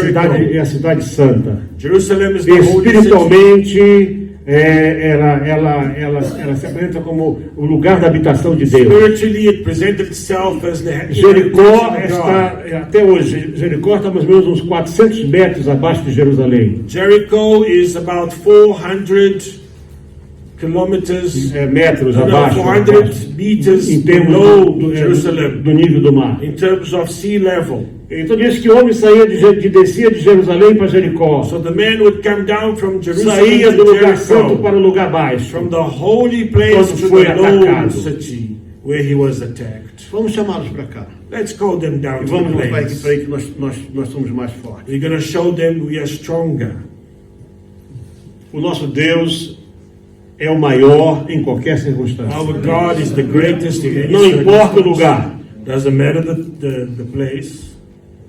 Jericho. é a cidade santa. Jerusalem is the holy city. Espiritualmente, ela se apresenta como o lugar da habitação de Deus. Spiritually, it presented itself as the Jericó habitation of está, God. até hoje, Jericó está mais ou menos uns 400 metros abaixo de Jerusalém. Jericho is about 400 kilometers, Metros no, abaixo, 400 meters em termos below Jerusalem, do nível do mar. in terms of sea level. Então diz que o homem descia de Jerusalém para Jericó. So the men would come down from Jerusalem Saía do to lugar santo Jericho, para o lugar baixo. from the holy place Quando to foi the low atacado. city where he was attacked. Vamos chamá-los para cá. Let's call them down E to vamos the mostrar aqui place. para aí que nós somos mais fortes. We're going to show them we are stronger. O nosso Deus é o maior em qualquer circunstância. Our God is the greatest in any Não importa o circumstance. lugar. Doesn't matter the place.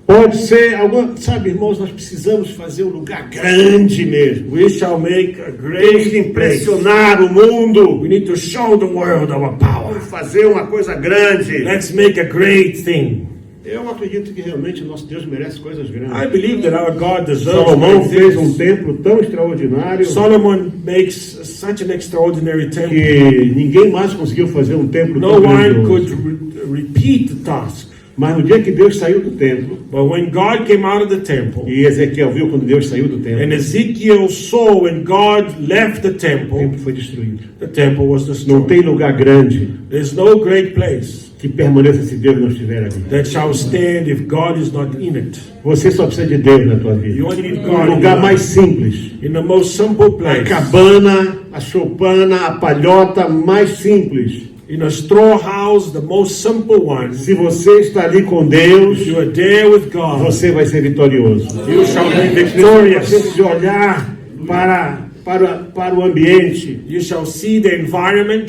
Pode ser, sabe, irmãos, nós precisamos fazer um lugar grande mesmo. We shall make a Temos great que place. impressionar o mundo. We need to show the world our power. Vamos fazer uma coisa grande. Let's make a great thing. Eu acredito que realmente nosso Deus merece coisas I grandes. believe that our God deserves Salomão great fez things. templo tão extraordinário Solomon makes such an extraordinary temple. que ninguém mais conseguiu fazer um templo No tão one grandioso. could repeat the task. Mas no dia que Deus saiu do templo, But when God came out of the temple, e Ezequiel viu quando Deus saiu do templo, and Ezekiel saw when God left the o temple, templo foi destruído. the temple was Não destroyed. tem lugar grande There's no great place que permaneça se Deus não estiver ali. that shall stand if God is not in it. Você só precisa de Deus na tua vida. You only need Um God in lugar your mais life. simples. In the most simple A place, cabana, a choupana, a palhota mais simples. in a straw house, the most simple one. Se você está ali com Deus, If you are there with God, você vai ser vitorioso. you shall be Você victorious. precisa olhar para o ambiente. You shall see the environment.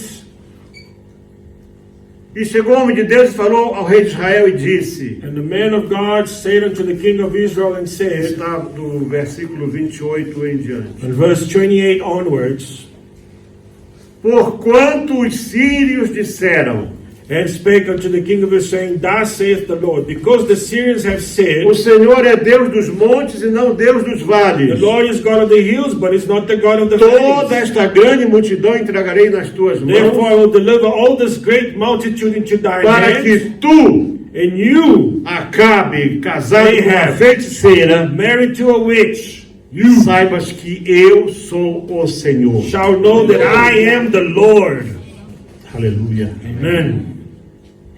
E chegou o homem de Deus e falou ao rei de Israel e disse, And the man of God said unto the king of Israel and said, está do versículo 28 em diante, in verse 28 onwards, porquanto os sírios disseram, and spake unto the king of Israel, saying, Thus saith the Lord, because the Syrians have said, o Senhor é Deus dos montes e não Deus dos the vales. Lord is God of the hills, but is not the God of the Toda valleys. esta grande multidão entregarei nas tuas Therefore I mãos, will deliver all this great multitude into thine para hand, que tu, and you, Acabe, casado com uma Ahab, feiticeira, married to a witch, saibas que eu sou o Senhor. shall know that I am the Lord. Aleluia. Amen.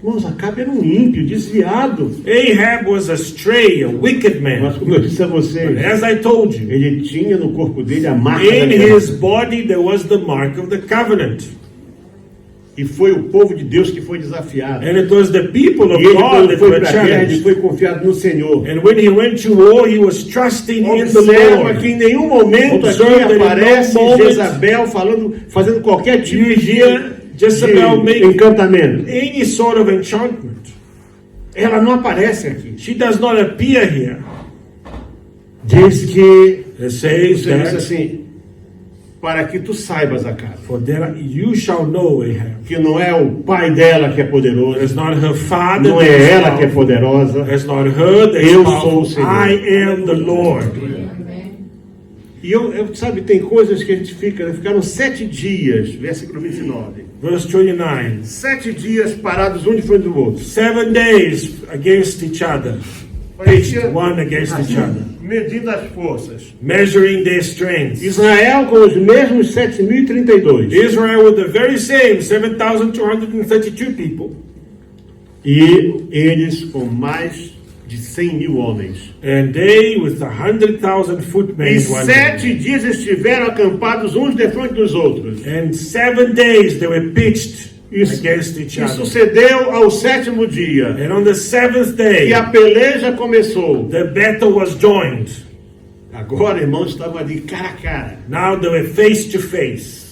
Irmãos, Acabe era um ímpio, desviado. Ahab was a stray, a wicked Mas man. como eu disse a vocês, As I told you, ele tinha no corpo dele a marca da in aliança. his body there was the mark of the covenant. E foi o povo de Deus que foi desafiado. And it was the people of E ele, God quando that foi were para a guerra, ele challenged. foi confiado no Senhor. And when he went to war, he was trusting in the Observa Lord. que em nenhum momento aqui Observe that in no aparece moment Jezabel fazendo qualquer tipo You hear Jezebel de make encantamento. any sort of enchantment. Ela não aparece aqui. She does not appear here. Diz que It says Você diz that, assim, para que tu saibas, Acabe, for there you shall know Ahab. que não é o pai dela que é It's poderoso, not her father não that é is ela que é powerful. poderosa. It's not her that is Eu sou o powerful. Senhor. I am the Lord. E sabe, tem coisas que a gente ficaram 7 dias, versículo 29, Verse 29. 7 dias parados um de frente do outro. 7 days against each other. Parecia One against each other. medindo as forças. Measuring their strength. Israel com os mesmos 7.032. Israel with the very same 7,232 people. E eles com mais de 100.000 homens. And they with 100,000 footmen E in one 7 day. dias estiveram acampados uns de frente dos outros. And 7 days they were pitched against each E other. sucedeu ao 7º dia. And on the 7th day, E a peleja começou. the battle was joined. Agora, irmãos, estavam ali cara a cara. Now they were face to face.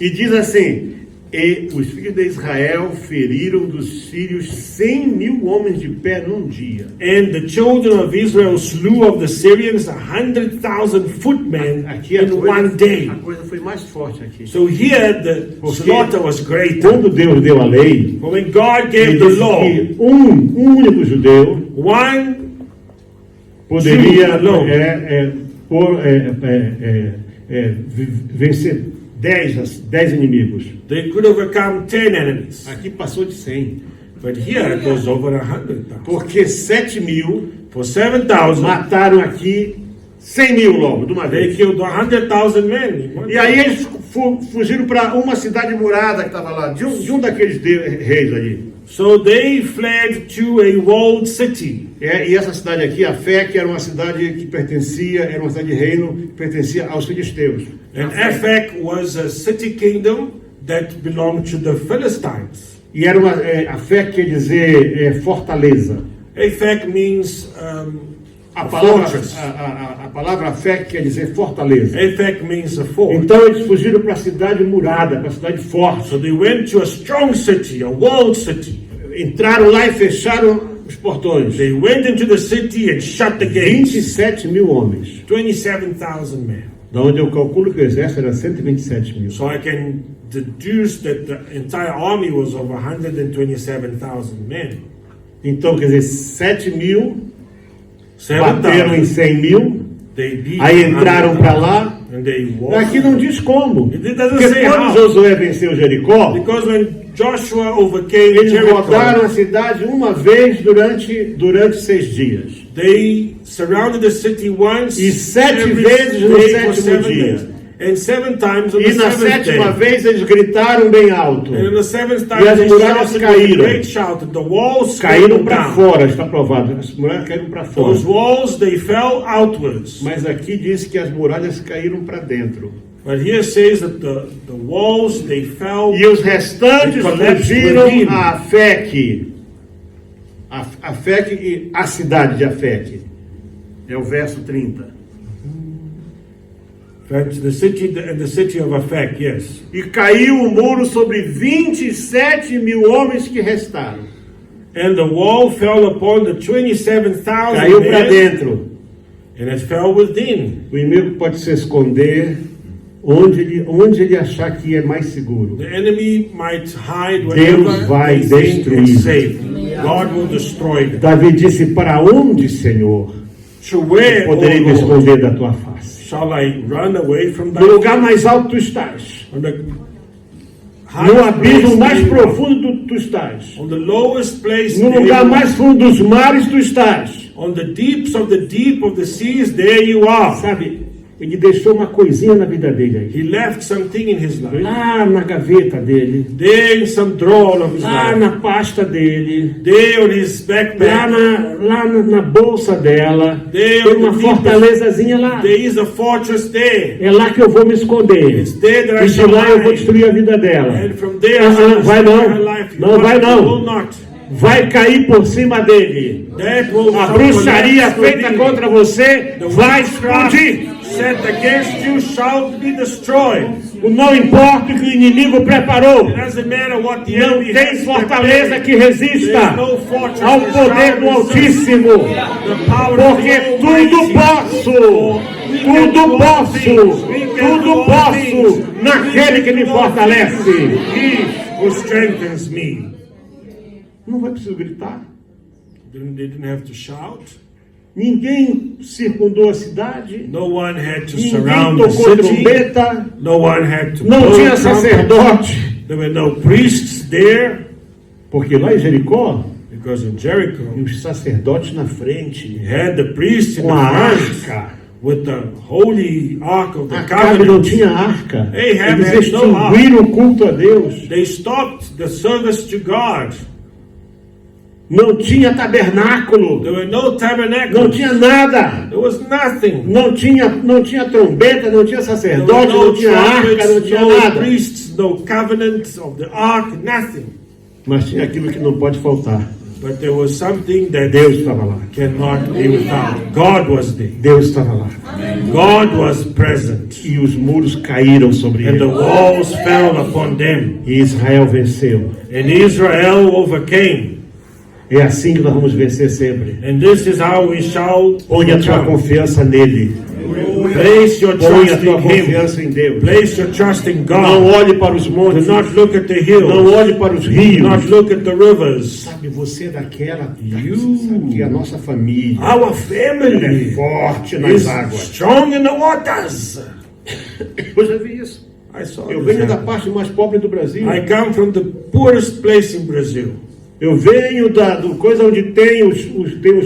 E diz assim: e os filhos de Israel feriram dos sírios 100.000 homens de pé num dia. And the children of Israel slew of the Syrians 100,000 footmen Aqui a in one day. coisa foi mais forte aqui. So here the Porque slaughter was greater. quando Deus deu a lei, But when God ele gave the disse law, que um único judeu one poderia Sim, não. vencer 10 inimigos. they could overcome 10 enemies. Aqui passou de 100. But here it was over 100,000. Porque 7.000 For 7,000, mataram aqui 100.000 logo, de uma they vez. killed 100,000 men. in one E aí eles fugiram para uma cidade murada que estava lá, de um daqueles reis ali. So they fled to a walled city. E essa cidade aqui, Afec, era uma cidade que era uma cidade de reino, que pertencia aos filisteus. And Aphek was a city kingdom that belonged to the Philistines. E era Afec quer dizer fortaleza. Aphek means A a palavra, fortress. a palavra Afec quer dizer fortaleza. Aphek means a fort. Então eles fugiram para a cidade murada, para a cidade forte. So they went to a strong city, a walled city. Entraram lá e fecharam os portões. They went into the city and shut the gates. 27.000 homens. 27,000 men. Da onde eu calculo que o exército era 127.000. So I can deduce that the entire army was over 127,000 men. Então, quer dizer, 7.000 bateram 7,000. em 100.000, They beat aí entraram 100,000. para lá. And they walked. Aqui não diz como. It doesn't Porque say quando how. Josué venceu Jericó, Because when Joshua overcame eles rodaram a Jericho, cidade uma vez durante 6 dias. they surrounded the city once E 7 every vezes no day for 7º 7 dia. days. And 7 times on E the na 7th sétima day. vez eles gritaram bem alto. And on the 7th E time as they muralhas shouted with a caíram. great shout. The walls Caíram fell para down. fora, está provado. As muralhas caíram para fora. Those walls, they fell outwards. Mas aqui diz que as muralhas caíram para dentro. But here says that the walls, they fell. E os restantes fugiram within. a Afeque. A Afeque e a cidade de Afeque. É o verso 30. The city of Aphek, yes. E caiu o muro sobre 27.000 homens que restaram. And the wall fell upon the 27,000 Caiu para men, dentro. and it fell within. O inimigo pode se esconder onde ele achar que é mais seguro. The enemy might hide Deus wherever vai they think destruir. is safe. God will destroy them. Davi disse: para onde, Senhor, To where, poderei me O Lord, esconder da tua face? shall I run away from thy No lugar mais alto tu estás. On the No highest abismo place mais they are. profundo tu estás. On the lowest place No they lugar are. mais fundo dos mares tu estás. On the deeps of the deep of the seas, there you are. Sabe, ele deixou uma coisinha na vida dele aí. He left something in his life. Lá na gaveta dele. There in some drawer of his Lá life. na pasta dele. There on his Lá backpack. na bolsa dela. There Tem on uma the fortalezazinha lá. There is a fortress there. É lá que eu vou me esconder. It's there that I E de shall lá eu vou hide. destruir a vida dela. And from there Ah, I shall vai destroy não. her life. Não vai não. Will not. Vai cair por cima dele. That will A come bruxaria collapse feita within. contra você The vai witchcraft explodir. set against you shall be destroyed. Não importa o que o inimigo preparou. It doesn't matter what the Não enemy tem has fortaleza prepared. que resista There is no fortress ao that poder shall do resist Altíssimo. the power of Porque the tudo Almighty. posso, We can do tudo all posso, things. We can do tudo all posso things. naquele que me fortalece. He who strengthens me. Não vai precisar gritar. They didn't have to shout. Ninguém circundou a cidade. No one had to Ninguém surround the tocou city. trombeta. No one had to Não blow tinha trumpets. sacerdote. There were no priests there. Porque lá em Jericó, Because in Jericho, os sacerdotes na frente, you had the priests in com a the front arca. with the holy ark of the Acabe não covenant. tinha arca. Ahab Eles had no ark. extinguiram o culto a Deus. They stopped the service to God. Não tinha tabernáculo. There were no Não tabernacles. tinha nada. There was nothing. Não tinha trombeta, não tinha There were sacerdote, no não tinha arca, não trumpets, tinha no nada. priests, no covenant of the ark, nothing. Mas tinha aquilo que não pode faltar. But there was something that Deus estava lá. cannot be without. God was there. Deus estava lá. God was present. E os muros caíram sobre And the ele. walls fell upon them. E Israel venceu. And Israel overcame. É assim que nós vamos vencer sempre. And this is how we shall Põe a tua overcome. confiança nele. Place your Põe a trust tua in Him. confiança em Deus. Place your trust in Não God. olhe para os Do montes. not look at the hills. Não olhe para os Do rios. not look at the rivers. Sabe, você é daquela. You. Sabe que a nossa família Our ela é family forte nas is águas. strong in the waters. Eu já vi isso. I saw Eu this venho da happen. parte mais pobre do Brasil. I come from the poorest place in Brazil. Eu venho do coisa onde tem os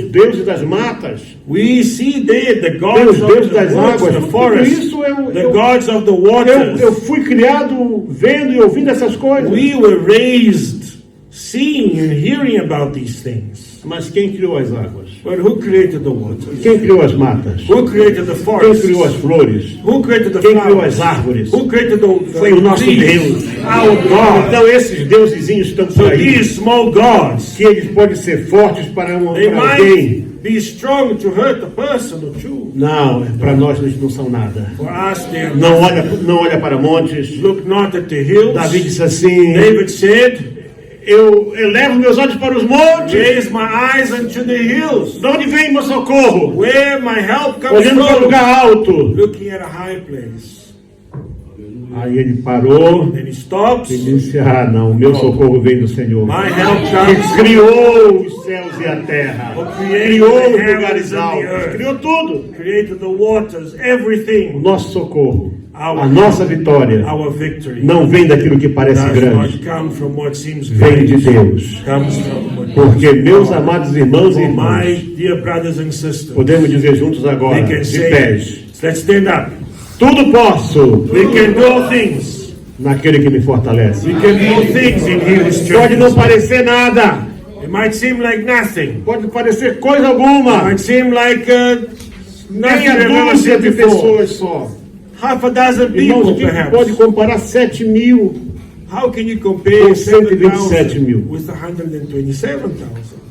deuses das matas. We see there the Tem gods os of deuses the das woods, águas. the Tudo forest, isso the gods of the waters. eu fui criado vendo e ouvindo essas coisas. We were raised seeing and hearing about these things. Mas quem criou as águas? But who created the waters? Quem criou as matas? Who created the Quem forests? criou as flores? Who created the Quem criou flowers? as árvores? Who created the Foi o nosso trees? Deus. Our God. Então esses deusezinhos estão So por aí. these small gods, Que eles podem ser fortes para they alguém. might be strong to hurt a person or two. Não, para nós eles não são nada. For us, they are Não olha para montes. look not at the hills. Davi disse assim: David said, eu elevo meus olhos para os montes. raise my eyes unto the hills. De onde vem meu socorro? Where my help comes Olhando para o from. lugar alto. Looking at a high place. Aí ele parou Then he stops. e disse: ah, não, meu socorro vem do Senhor, My help que comes criou os céus e a terra, criou os lugares altos, criou tudo. created the waters, O everything. nosso socorro, a nossa vitória, Our victory não vem daquilo que parece does grande, not come from what seems vem de great. Deus. Comes from what Porque, meus amados irmãos e For my irmãs, dear brothers and sisters, podemos dizer juntos agora, we can de say, pés: let's stand up. tudo posso We can do all things. naquele que me fortalece. We can do things in Him who Pode não strengthens. parecer nada, It might seem like nothing. pode parecer coisa It alguma, might seem like nothing meia I've ever dúzia seen de before. pessoas só. Half a dozen Irmãos, people, o que pode perhaps. comparar 7 mil? How can you compare Com 127 mil. 7,000 with 127,000?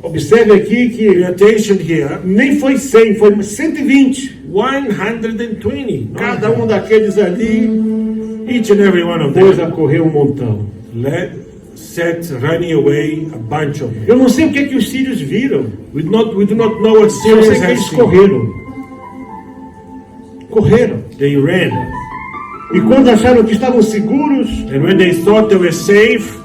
Observe aqui Pay que attention here. nem foi 100, foi 120. 120. Cada um daqueles ali Each and every one of pôs them a correr um montão. set running away a bunch of them. Eu não sei o que é que os sírios viram. We do not know what Eu Syrians sei que have eles seen. correram. Correram. They ran. E quando acharam que estavam seguros, And when they thought they were safe,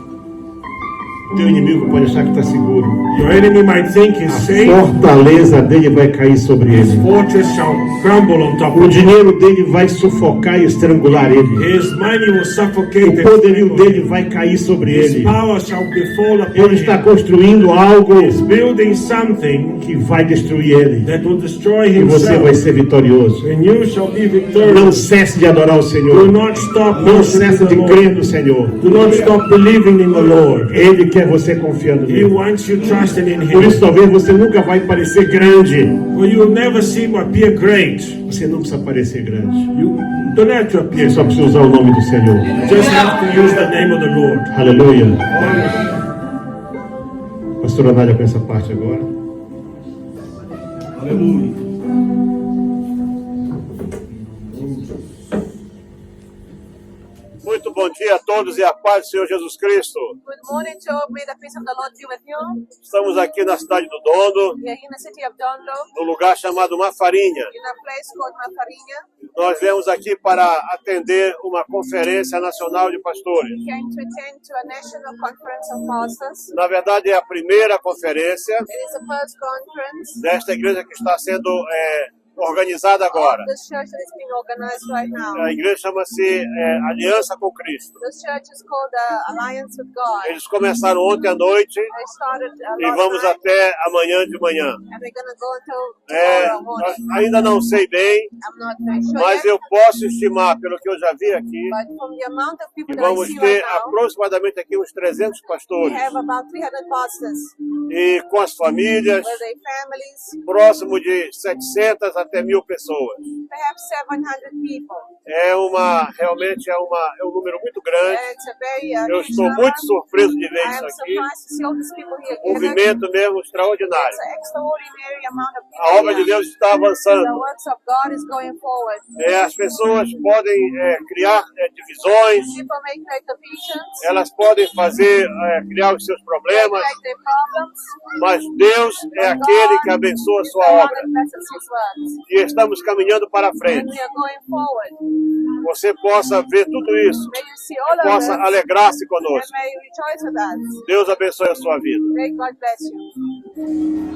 teu inimigo pode achar que está seguro. your enemy might think he's A safe. fortaleza dele vai cair sobre His ele. fortress shall crumble on top O of him. dinheiro dele vai sufocar e estrangular ele. His money will suffocate O and poderio strangle dele him. vai cair sobre His ele. power shall befall upon Ele está him. construindo algo He's building something que vai destruir ele. that will destroy E você vai himself. ser vitorioso. And you shall be Não victorious. cesse de adorar o Do Senhor. not stop Não worshiping cesse the de crer Lord. no Senhor. Do not stop believing in the Lord. Ele quer você confiando He nele. wants you trusting in Por Him. isso talvez você nunca vai parecer grande. For you will never seem to appear great. Você não precisa parecer grande. You don't have to appear. Você só precisa usar o nome do Senhor. You just have to use the name of the Lord. Aleluia. Pastora Nádia com essa parte agora. Aleluia. Muito bom dia a todos e a paz do Senhor Jesus Cristo. Good morning, Joe. May the peace of the Lord be with you. Estamos aqui na cidade do Dondo, We are in the city of Dondo, no lugar chamado Mafarinha. in a place called Mafarinha. Nós viemos aqui para atender uma conferência nacional de pastores. We came to attend to a national conference of pastors. Na verdade, é a primeira conferência It is the first conference desta igreja que está sendo organizada agora. of this church that is being organized right now. A igreja chama-se Aliança com Cristo. This church is called the Alliance with God. Eles começaram ontem à noite They started e last vamos night, até amanhã de manhã. and they're going to go until tomorrow morning. Ainda não sei bem, I'm not very sure mas yet, eu posso estimar, pelo que eu já vi aqui, but from the amount of people que that I vamos see ter right now, aproximadamente aqui uns 300 we pastores. have about 300 pastors E com as famílias, with their families, próximo de 700 até 1.000 pessoas. perhaps 700 people. Realmente é um número muito grande. And it's a very Eu huge estou number. muito surpreso de ver I isso am aqui. surprised to see all these people here. Movimento mesmo extraordinário. It's an extraordinary amount of people A obra de here. Deus está The avançando. works of God is going forward. As pessoas podem criar divisões, People may create divisions, elas podem criar os seus they problemas, create their problems, mas Deus é aquele que abençoa a is sua the one obra. that blesses His works. E estamos caminhando para And frente. we are going forward. Você possa ver tudo isso, May you see all of possa us, alegrar-se and conosco. may you rejoice with us. Deus abençoe a sua vida. May God bless you.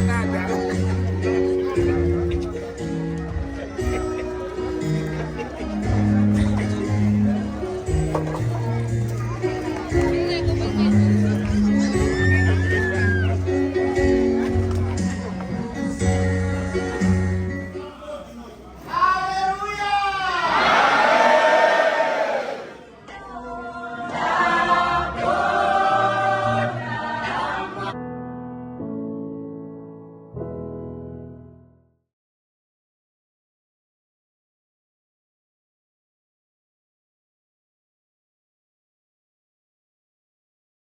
Nada.